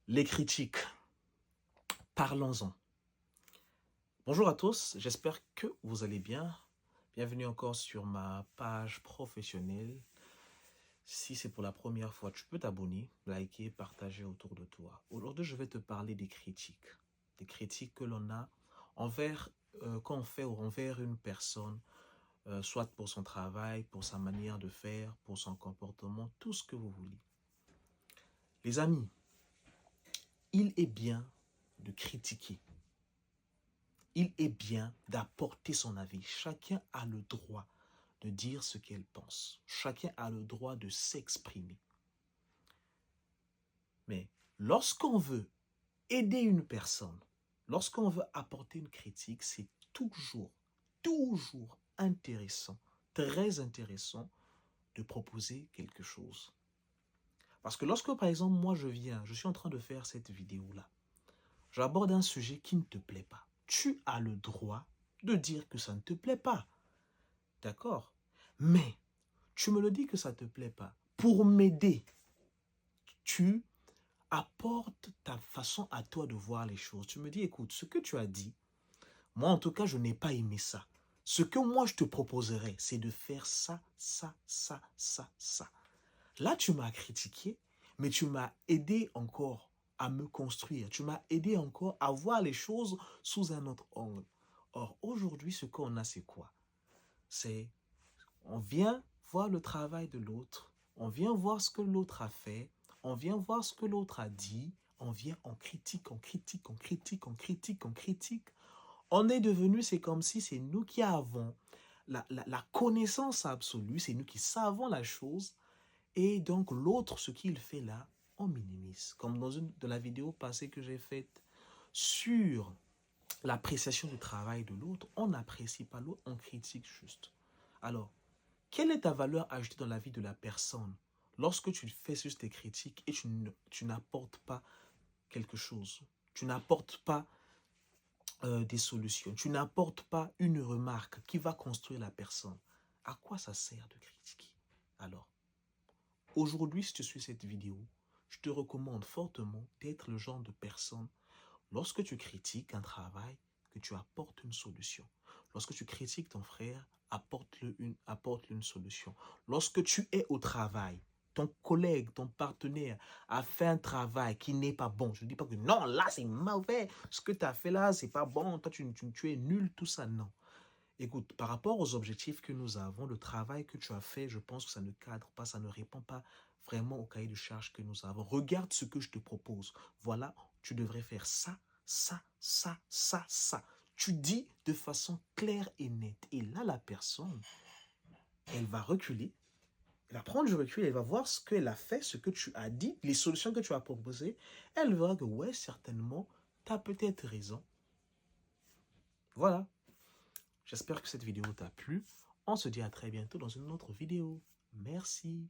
Les critiques, parlons-en. Bonjour à tous, j'espère que vous allez bien. Bienvenue encore sur ma page professionnelle. Si c'est pour la première fois, tu peux t'abonner, liker, partager autour de toi. Aujourd'hui, je vais te parler des critiques. Des critiques que l'on a qu'on fait envers une personne, soit pour son travail, pour sa manière de faire, pour son comportement, tout ce que vous voulez. Les amis, il est bien de critiquer. Il est bien d'apporter son avis. Chacun a le droit de dire ce qu'elle pense. Chacun a le droit de s'exprimer. Mais lorsqu'on veut aider une personne, lorsqu'on veut apporter une critique, c'est toujours intéressant, très intéressant de proposer quelque chose. Parce que lorsque, par exemple, moi je suis en train de faire cette vidéo-là, j'aborde un sujet qui ne te plaît pas. Tu as le droit de dire que ça ne te plaît pas. D'accord? Mais tu me le dis que ça ne te plaît pas. Pour m'aider, tu apportes ta façon à toi de voir les choses. Tu me dis, écoute, ce que tu as dit, moi en tout cas, je n'ai pas aimé ça. Ce que moi je te proposerais, c'est de faire ça. Là, tu m'as critiqué, mais tu m'as aidé encore à me construire. Tu m'as aidé encore à voir les choses sous un autre angle. Or, aujourd'hui, ce qu'on a, c'est quoi? C'est, on vient voir le travail de l'autre, on vient voir ce que l'autre a fait, on vient voir ce que l'autre a dit, on vient, on critique. On est devenu, c'est comme si c'est nous qui avons la connaissance absolue, c'est nous qui savons la chose, et donc l'autre, ce qu'il fait là, on minimise. Comme dans une de la vidéo passée que j'ai faite sur l'appréciation du travail de l'autre, on n'apprécie pas l'autre, on critique juste. Alors, quelle est ta valeur ajoutée dans la vie de la personne lorsque tu fais juste des critiques et tu n'apportes pas quelque chose? Tu n'apportes pas des solutions. Tu n'apportes pas une remarque qui va construire la personne. À quoi ça sert de critiquer? Alors, aujourd'hui, si tu suis cette vidéo, je te recommande fortement d'être le genre de personne, lorsque tu critiques un travail, que tu apportes une solution. Lorsque tu critiques ton frère, apporte-lui une solution. Lorsque tu es au travail, ton collègue, ton partenaire a fait un travail qui n'est pas bon. Je ne dis pas que non, là c'est mauvais, ce que tu as fait là, c'est pas bon, toi tu es nul, tout ça, non. Écoute, par rapport aux objectifs que nous avons, le travail que tu as fait, je pense que ça ne cadre pas, ça ne répond pas vraiment au cahier de charge que nous avons. Regarde ce que je te propose. Voilà, tu devrais faire ça. Tu dis de façon claire et nette. Et là, la personne, elle va reculer, elle va prendre du recul, elle va voir ce qu'elle a fait, ce que tu as dit, les solutions que tu as proposées. Elle verra que, ouais, certainement, tu as peut-être raison. Voilà. J'espère que cette vidéo t'a plu. On se dit à très bientôt dans une autre vidéo. Merci.